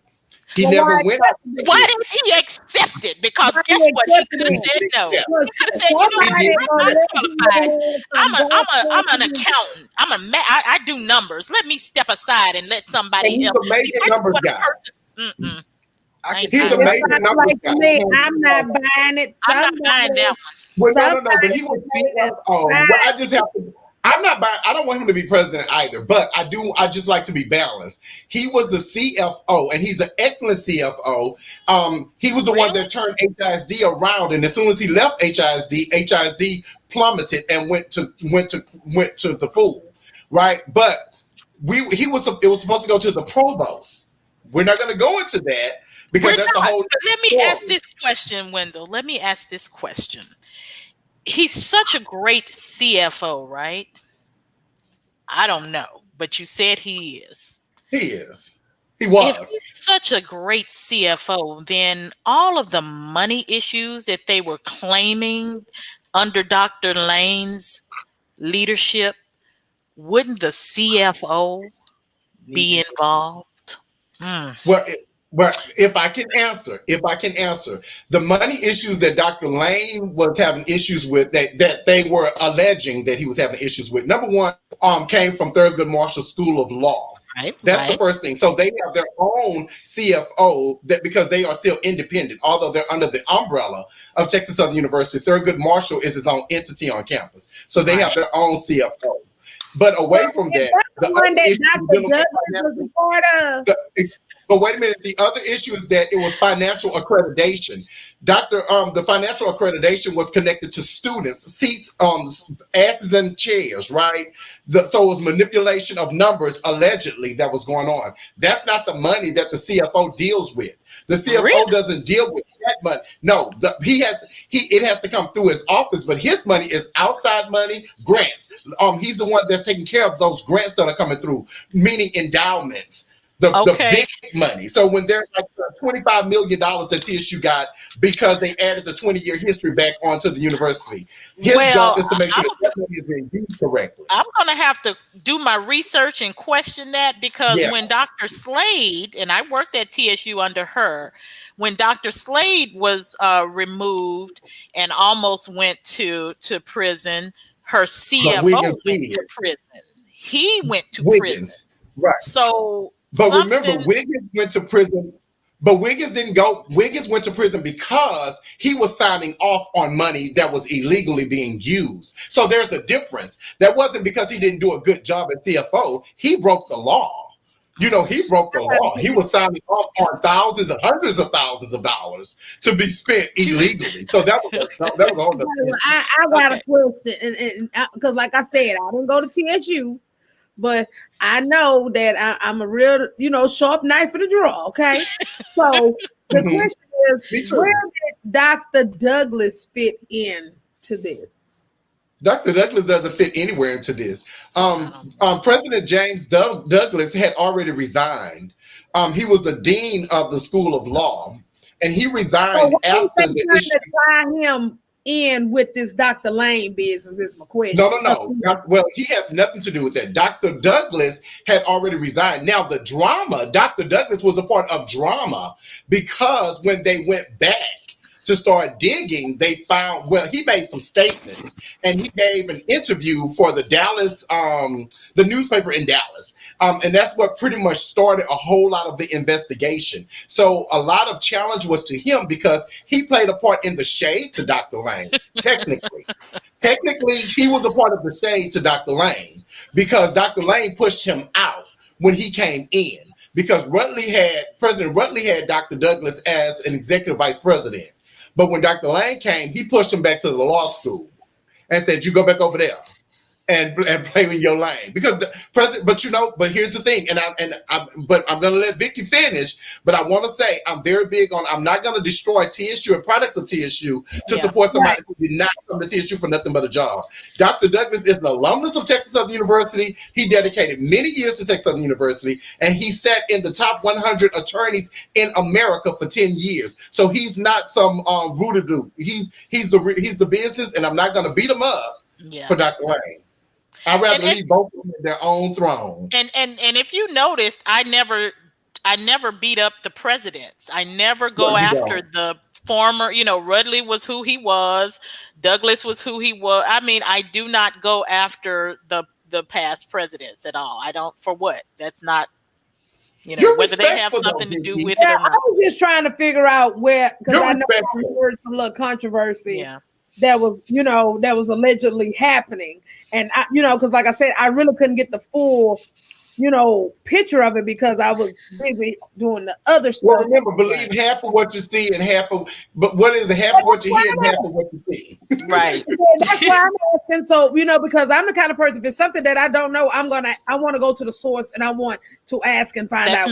He Well, never why- went. Why didn't he accept it? Because Why guess he what? He accepted could have it? said no. Yeah. He could have said, you know what? Somebody I'm gonna not let qualified. you I'm know an accountant. I do numbers. Let me step aside and let And somebody he's else. a major That's numbers what a guy. person- Mm-mm. I can He's see He's a that. major Sounds numbers like guy. to me, I'm not buying it. I'm not buying that one. Well, no. But he Somebody was would say that. CFO. Well, I just have to. I'm not buying. I don't want him to be president either. But I do. I just like to be balanced. He was the CFO, and he's an excellent CFO. He was the one that turned HISD around, and as soon as he left HISD plummeted and went to the fool, right? But it was supposed to go to the provost. We're not going to go into that because that's a whole. But let me ask this question, Wendell. Let me ask this question. He's such a great CFO, right? I don't know, but you said he is. He is. He was. If he's such a great CFO, then all of the money issues that they were claiming under Dr. Lane's leadership, wouldn't the CFO be involved? Well, if I can answer, the money issues that Dr. Lane was having issues with, that they were alleging that he was having issues with, number one, came from Thurgood Marshall School of Law. Right. That's the first thing. So they have their own CFO because they are still independent, although they're under the umbrella of Texas Southern University. Thurgood Marshall is his own entity on campus. So they have their own CFO. But away from that, the one that Dr. Douglas was a part of. But wait a minute, the other issue is that it was financial accreditation. The financial accreditation was connected to students, seats, asses and chairs, right? So it was manipulation of numbers, allegedly, that was going on. That's not the money that the CFO deals with. The CFO doesn't deal with that money. No, it has to come through his office, but his money is outside money, grants. He's the one that's taking care of those grants that are coming through, meaning endowments. The big money. So when there's like $25 million that TSU got because they added the 20-year history back onto the university, his job is to make sure that money is being used correctly. I'm going to have to do my research and question that because when Dr. Slade, and I worked at TSU under her, when Dr. Slade was removed and almost went to prison, her CFO went to prison. He went to prison. Right. So But remember, Wiggins went to prison. But Wiggins didn't go. Wiggins went to prison because he was signing off on money that was illegally being used. So there's a difference. That wasn't because he didn't do a good job at CFO. He broke the law. He broke the law. He was signing off on thousands and hundreds of thousands of dollars to be spent illegally. So that was all. I got a question, and because, like I said, I didn't go to TSU. But I know that I'm a real, sharp knife for the draw. Okay. So the question is, where did Dr. Douglas fit into this? Dr. Douglas doesn't fit anywhere into this. President James Douglas had already resigned. He was the dean of the School of Law, and he resigned after the issue. To tie him in with this Dr. Lane business is my question. No. Well, he has nothing to do with that. Dr. Douglas had already resigned. Now, the drama, Dr. Douglas was a part of drama because when they went back to start digging, they found, he made some statements and he gave an interview for the Dallas, the newspaper in Dallas. And that's what pretty much started a whole lot of the investigation. So a lot of challenge was to him because he played a part in the shade to Dr. Lane, technically. Technically, he was a part of the shade to Dr. Lane because Dr. Lane pushed him out when he came in. because President Rutley had Dr. Douglas as an executive vice president. But when Dr. Lane came, he pushed him back to the law school and said, you go back over there and play in your lane, because the president. But here's the thing, but I'm going to let Vicky finish. But I want to say I'm very big on. I'm not going to destroy TSU and products of TSU to support somebody who did not come to TSU for nothing but a job. Dr. Douglas is an alumnus of Texas Southern University. He dedicated many years to Texas Southern University, and he sat in the top 100 attorneys in America for 10 years. So he's not some rooted dude. He's the business, and I'm not going to beat him up for Dr. Lane. I'd rather leave both of them in their own throne. And if you noticed, I never beat up the presidents. I never go after the former, Rutley was who he was, Douglas was who he was. I mean, I do not go after the past presidents at all. I don't, for what? That's not, whether they have something to do with it or not. I was just trying to figure out where, because I know I heard some little controversy. Yeah. That was allegedly happening. And because like I said, I really couldn't get the full, picture of it because I was busy doing the other stuff. Well, remember, believe half of what you see and but what is it? Half of what you hear and half of what you see. Right. That's why I'm asking. So, because I'm the kind of person, if it's something that I don't know, I want to go to the source and I want to ask and find out. That's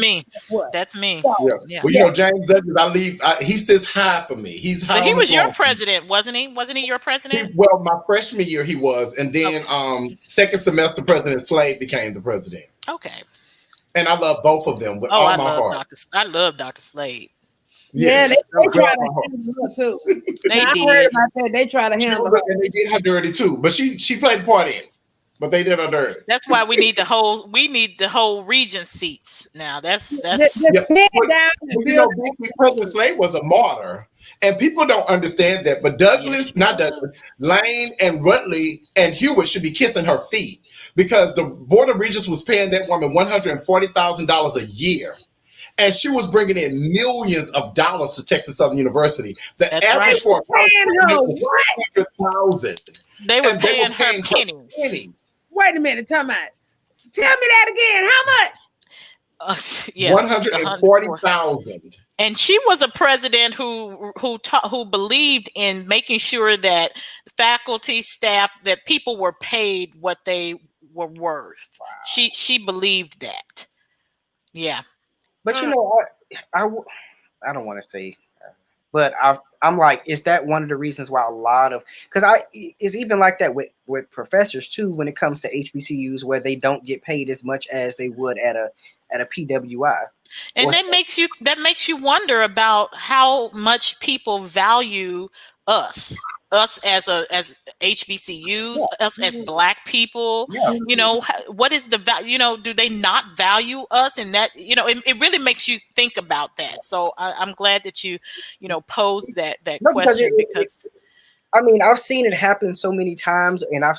me. So, Well, James Douglas, he sits high for me. He's high. But he was your president, wasn't he? Wasn't he your president? Well, my freshman year he was, and then second semester President Slade became the president. Okay. And I love both of them with all my heart. I love Dr. Slade. Yeah, they tried to handle her too. They did. Heard about that. They tried to handle her. And they did her dirty too. But she played a part in it. But they did her dirty. That's why we need the whole region seats now. That's President Slade was a martyr. And people don't understand that. But Lane and Rutley and Hewitt should be kissing her feet, because the Board of Regents was paying that woman $140,000 a year. And she was bringing in millions of dollars to Texas Southern University. The average for a $100,000. They were paying her pennies. Wait a minute, tell me that again. How much? $140,000. And she was a president who believed in making sure that faculty, staff, that people were paid what they were worth. Wow. She believed that. Yeah. But I don't want to say, but I'm like, is that one of the reasons why a lot of, because it's even like that with professors too when it comes to HBCUs, where they don't get paid as much as they would at a PWI. And that makes you wonder about how much people value us as HBCUs, us as Black people. What is the value? Do they not value us? And that it really makes you think about that. So I'm glad that you posed that question, because I mean, I've seen it happen so many times, and I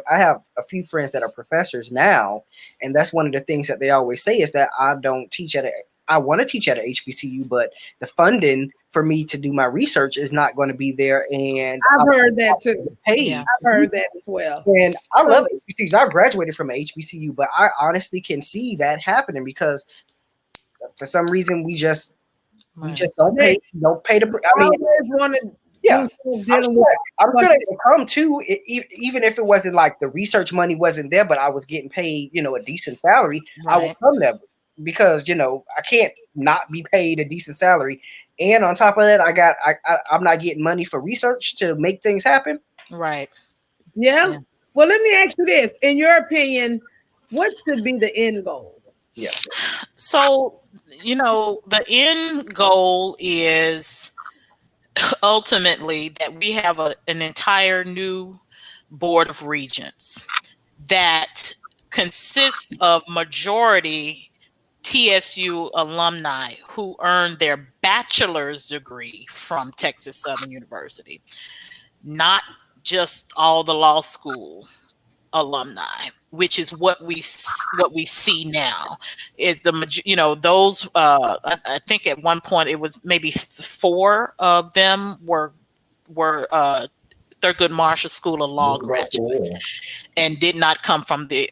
have a few friends that are professors now, and that's one of the things that they always say is that I don't teach I want to teach at a HBCU, but the funding for me to do my research is not going to be there. And I've heard that too. Hey, I've heard that as well. And I love HBCUs. I graduated from an HBCU, but I honestly can see that happening because for some reason we just don't pay the. I mean, I'm sure it would come too, even if it wasn't like the research money wasn't there, but I was getting paid, a decent salary. Right. I would come there because I can't not be paid a decent salary, and on top of that, I'm not getting money for research to make things happen. Right. Yeah. Well, let me ask you this: in your opinion, what should be the end goal? Yeah. So the end goal is ultimately that we have an entire new Board of Regents that consists of majority TSU alumni who earned their bachelor's degree from Texas Southern University, not just all the law school alumni, which is what we see now. Is those I think at one point it was maybe 4 of them were Thurgood Marshall School of Law graduates and did not come from the,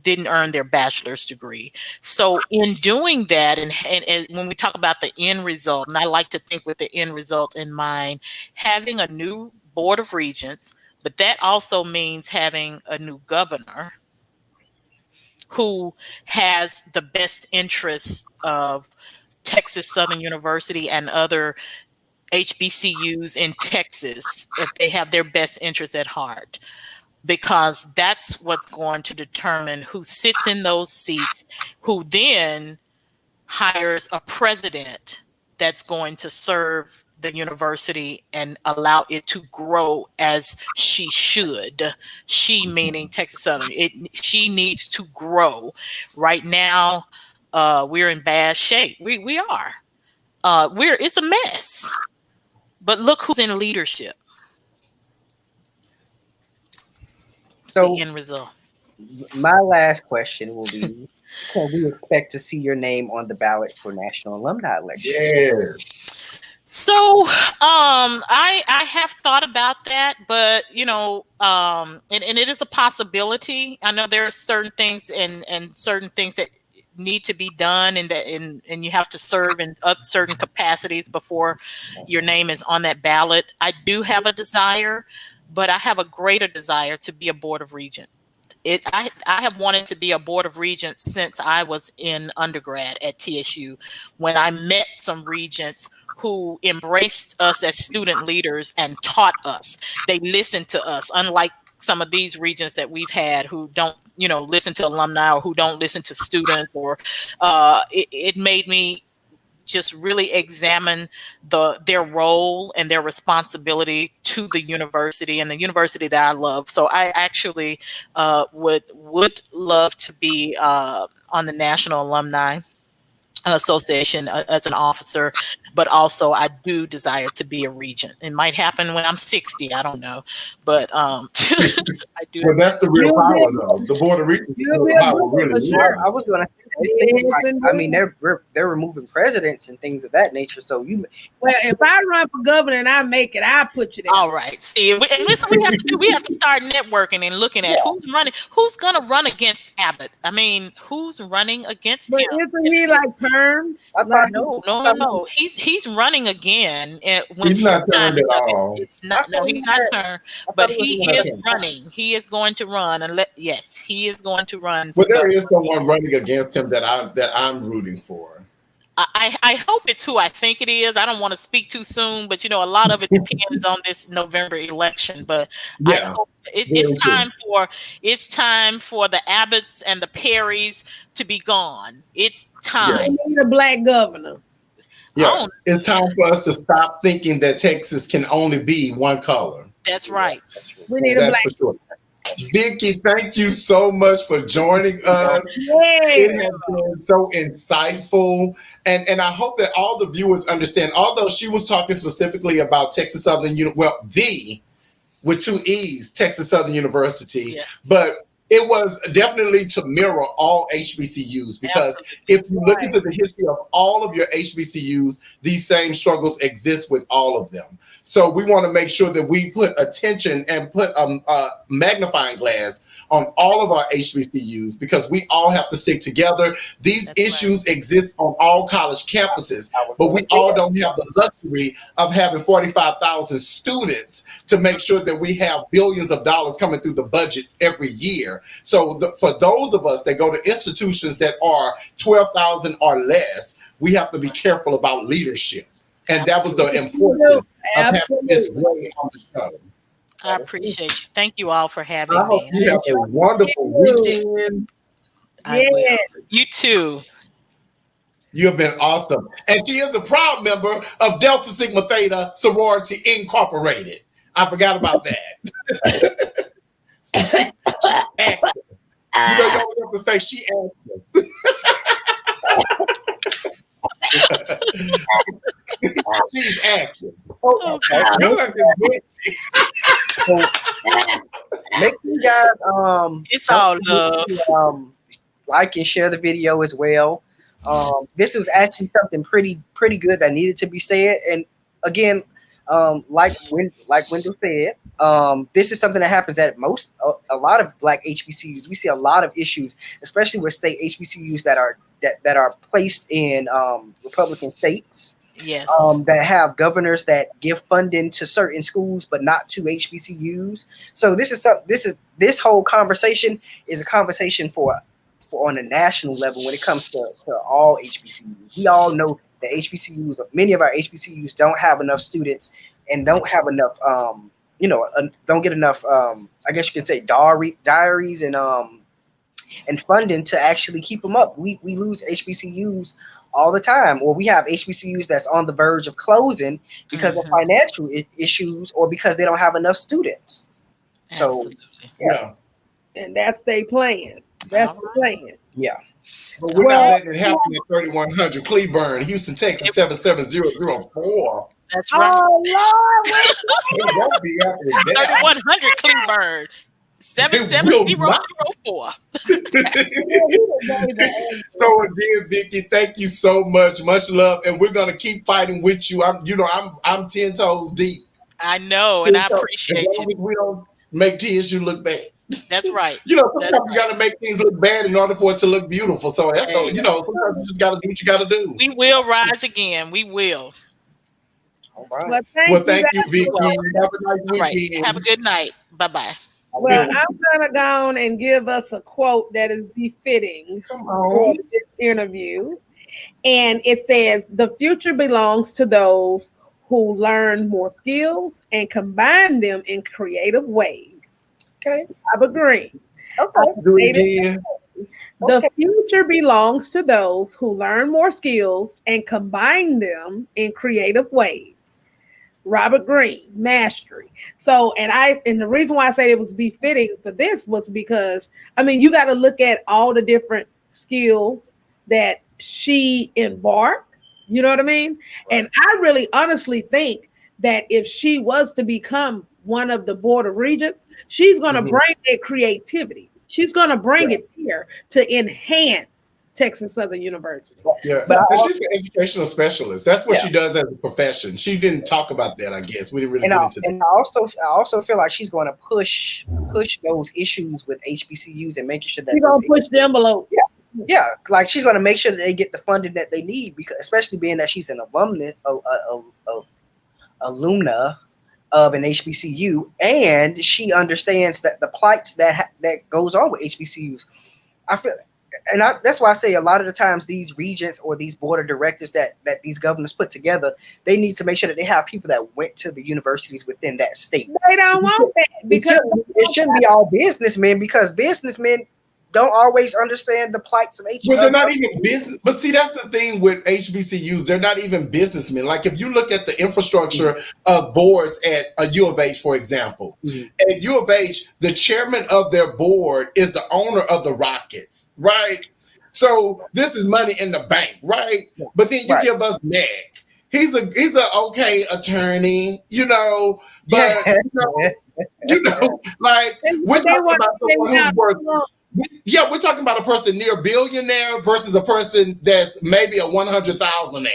didn't earn their bachelor's degree. So in doing that, and when we talk about the end result, and I like to think with the end result in mind, having a new Board of Regents, but that also means having a new governor who has the best interests of Texas Southern University and other HBCUs in Texas, if they have their best interests at heart, because that's what's going to determine who sits in those seats, who then hires a president that's going to serve the university and allow it to grow as she should. She meaning Texas Southern. She needs to grow. Right now, we're in bad shape. We are. It's a mess. But look who's in leadership. So the end result. My last question will be: can we expect to see your name on the ballot for National Alumni Election? Yeah. So I have thought about that, but and it is a possibility. I know there are certain things and certain things that need to be done, and you have to serve in certain capacities before your name is on that ballot. I do have a desire, but I have a greater desire to be a Board of Regent. I have wanted to be a Board of Regents since I was in undergrad at TSU, when I met some regents who embraced us as student leaders and taught us. They listened to us, unlike some of these regents that we've had who don't, listen to alumni, or who don't listen to students, or it made me just really examine their role and their responsibility to the university and the university that I love. So I actually would love to be on the National Alumni Association as an officer, but also I do desire to be a regent. It might happen when I'm 60, I don't know, but I do. Well, that's the real power, though. The Board of Regents is the real power, really. Sure. I was going to say, it seems like, I mean, they're removing presidents and things of that nature. So well, if I run for governor and I make it, I'll put you there. All right. See, and listen, we have to start networking and looking at who's running, who's going to run against Abbott. I mean, who's running against him? Isn't he like term? No. He's running again. When he's not turned at all. It's not. No, he's not turned. But he is running. He is going to run. Yes, he is going to run. But there is someone running against him that I'm rooting for. I hope it's who I think it is. I don't want to speak too soon, but a lot of it depends on this November election. But I hope it's time for the Abbotts and the Perrys to be gone. It's time. We need a black governor. Yeah, it's time for us to stop thinking that Texas can only be one color. That's right. We need a black. For sure. Vicky, thank you so much for joining us. It has been so insightful. And I hope that all the viewers understand, although she was talking specifically about Texas Southern, with two E's, Texas Southern University, but it was definitely to mirror all HBCUs, because if you look into the history of all of your HBCUs, these same struggles exist with all of them. So we want to make sure that we put attention and put a magnifying glass on all of our HBCUs, because we all have to stick together. These issues exist on all college campuses, but we all don't have the luxury of having 45,000 students to make sure that we have billions of dollars coming through the budget every year. So for those of us that go to institutions that are 12,000 or less, we have to be careful about leadership. And that was the importance of having this way on the show. I appreciate you. Thank you all for having me. I hope you have a wonderful weekend. You too. You have been awesome. And she is a proud member of Delta Sigma Theta Sorority Incorporated. I forgot about that. You always have to say she active. She's active. Make sure you guys it's all love. Like and share the video as well. This was actually something pretty good that needed to be said. And again, Like Wendell said, this is something that happens at a lot of black HBCUs. We see a lot of issues, especially with state HBCUs that are placed in Republican states. Yes. That have governors that give funding to certain schools but not to HBCUs. So this whole conversation is a conversation for on a national level when it comes to all HBCUs. We all know that HBCUs, many of our HBCUs don't have enough students and don't have enough, don't get enough, I guess you can say diaries and funding to actually keep them up. We lose HBCUs all the time, or we have HBCUs that's on the verge of closing because of financial issues or because they don't have enough students. Absolutely. So, yeah. And that's their plan. That's the plan. Yeah. But we're not letting it happen at 3100 Cleburne, Houston, Texas, 77004. That's right. Oh, Lord. It won't be happening there. 3100 Cleburne. 77004. So again, Vicky, thank you so much. Much love. And we're gonna keep fighting with you. I'm 10 toes deep. I know, and I appreciate as long you. as we don't make TSU look bad. That's right. Sometimes you gotta make things look bad in order for it to look beautiful. So that's sometimes you just gotta do what you gotta do. We will rise again. We will. All right. Well, Thank you, Vicky. guys. Have a nice All right. weekend. Have a good night. Bye-bye. Well, I'm gonna go on and give us a quote that is befitting on. this interview. And it says, "The future belongs to those who learn more skills and combine them in creative ways." Okay. Robert Greene. Okay. Do it again. The future belongs to those who learn more skills and combine them in creative ways. Robert Greene, mastery. So, and the reason why I say it was befitting for this was because, you got to look at all the different skills that she embarked. You know what I mean? Right. And I really honestly think that if she was to become one of the Board of Regents, she's going to bring that creativity. She's going to bring it here to enhance Texas Southern University. Yeah, but she's an educational specialist. That's what she does as a profession. She didn't talk about that, I guess. We didn't really get into that. And I also feel like she's going to push those issues with HBCUs and making sure that she's going to push the envelope. Yeah, like she's going to make sure that they get the funding that they need, because especially being that she's an alumna of an HBCU, and she understands that the plights that goes on with HBCUs. I feel. And that's why I say a lot of the times these regents or these board of directors that these governors put together, they need to make sure that they have people that went to the universities within that state. They don't want that because it shouldn't be all businessmen, because businessmen don't always understand the plights of HBCUs. But they're not even business. But see, that's the thing with HBCUs. They're not even businessmen. Like if you look at the infrastructure of boards at a U of H, for example, at U of H, the chairman of their board is the owner of the Rockets, right? So this is money in the bank, right? But then you give us Mac. He's a okay attorney, but like we're talking about someone who's worth. Yeah, we're talking about a person near billionaire versus a person that's maybe a 100,000aire.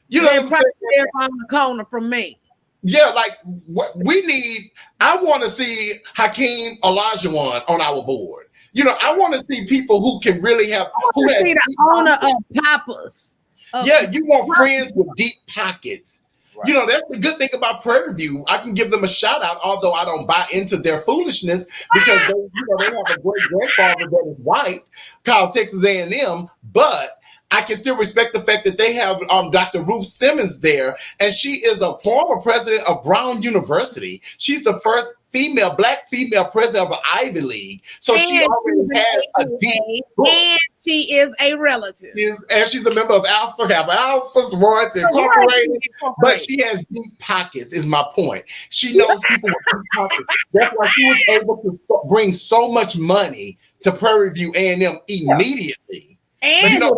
You know what I'm saying? They're on the corner from me. Yeah, like what we need. I want to see Hakeem Olajuwon on our board. I want to see people who can really have. Who has see the owner of Papa's. Yeah, you want friends with deep pockets. Right. That's the good thing about Prairie View. I can give them a shout out, although I don't buy into their foolishness, because they have a great grandfather that is white, called Texas A&M, but I can still respect the fact that they have Dr. Ruth Simmons there, and she is a former president of Brown University. She's the first black female president of an Ivy League. So she already has a deep book. And she is a relative. And she's a member of Alpha Sorority Incorporated. But she has deep pockets, is my point. She knows people with deep pockets. That's why she was able to bring so much money to Prairie View A&M immediately. And you know,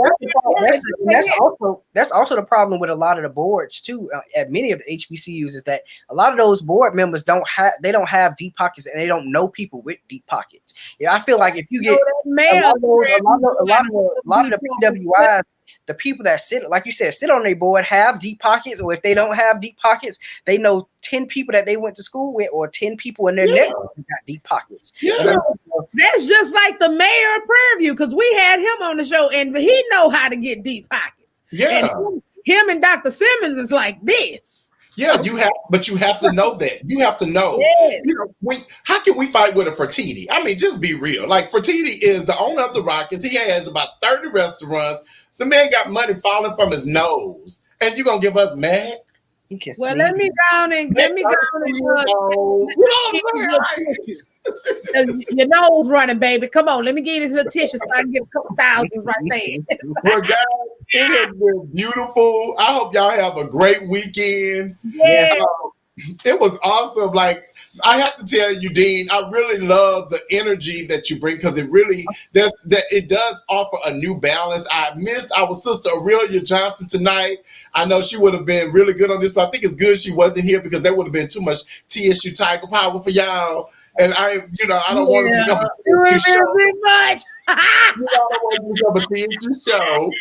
that's also the problem with a lot of the boards too. At many of the HBCUs is that a lot of those board members don't have deep pockets, and they don't know people with deep pockets. Yeah, I feel like if you get a lot of the PWIs, the people that sit, like you said, sit on their board have deep pockets, or if they don't have deep pockets, they know 10 people that they went to school with, or 10 people in their network who got deep pockets. Yeah. That's just like the mayor of Prairie View, because we had him on the show, and he know how to get deep pockets. Yeah. And him and Dr. Simmons is like this. Yeah, you have to know that. You have to know. Yes. You know, how can we fight with a Fertitti? I mean, just be real. Like, Fertitti is the owner of the Rockets. He has about 30 restaurants. The man got money falling from his nose, and you gonna give us mad? Well, let me go on and your nose running, baby. Come on, let me get this little tissue so I can get a couple thousand right there. Well, guys, it has been beautiful. I hope y'all have a great weekend. Yeah. It was awesome. Like, I have to tell you, Dean, I really love the energy that you bring, because it does offer a new balance. I miss our sister Aurelia Johnson tonight. I know she would have been really good on this, but I think it's good she wasn't here, because there would have been too much TSU Tiger Power for y'all. And I don't want it to become a TSU show. Much. I don't want it to become a TSU show.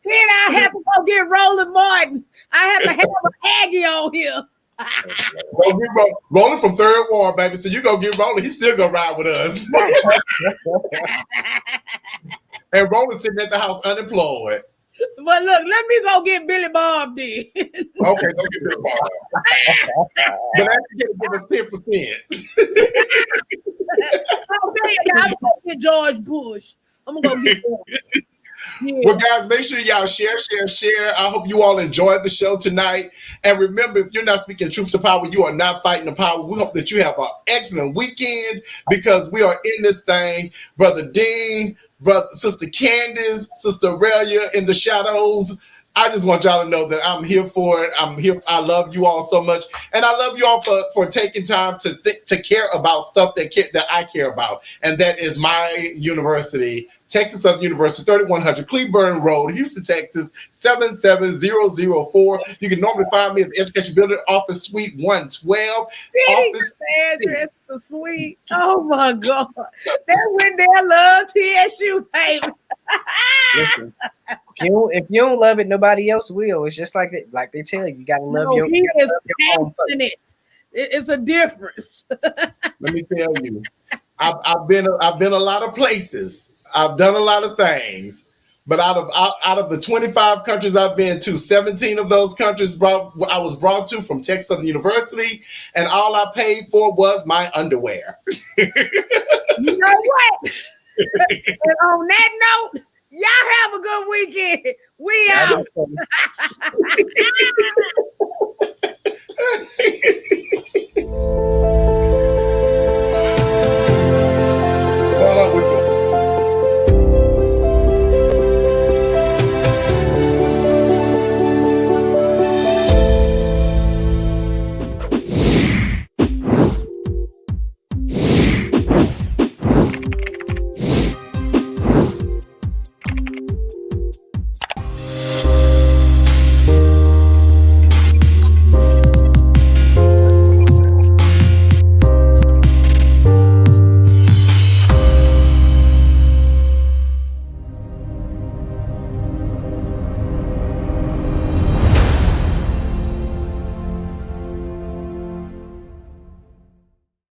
Then I have to go get Roland Martin. I have to have an Aggie on here. Rolling from Third Ward, baby. So you go get Rolling. He's still gonna ride with us. And Rolling sitting at the house unemployed. But look, let me go get Billy Bob then. Okay, go get Billy Bob. But I can give us 10%. Okay, I'm gonna get George Bush. I'm gonna go get him. Yeah. Well, guys, make sure y'all share. I hope you all enjoyed the show tonight. And remember, if you're not speaking truth to power, you are not fighting the power. We hope that you have an excellent weekend, because we are in this thing. Brother Dean, Sister Candace, Sister Aurelia in the shadows. I just want y'all to know that I'm here for it. I'm here. I love you all so much. And I love you all for taking time to care about stuff that I care about. And that is my university, Texas Southern University, 3100 Cleburne Road, Houston, Texas, 77004. You can normally find me at the Education Building, Office Suite 112. Office address, the suite. Oh my God. That's when they love TSU, baby. Listen, if you don't love it, nobody else will. It's just like that, like they tell you, you gotta love your. He is passionate. It's a difference. Let me tell you, I've been a lot of places. I've done a lot of things, but out of the 25 countries I've been to, 17 of those countries I was brought to from Texas Southern University, and all I paid for was my underwear. You know what? And on that note, y'all have a good weekend. We out.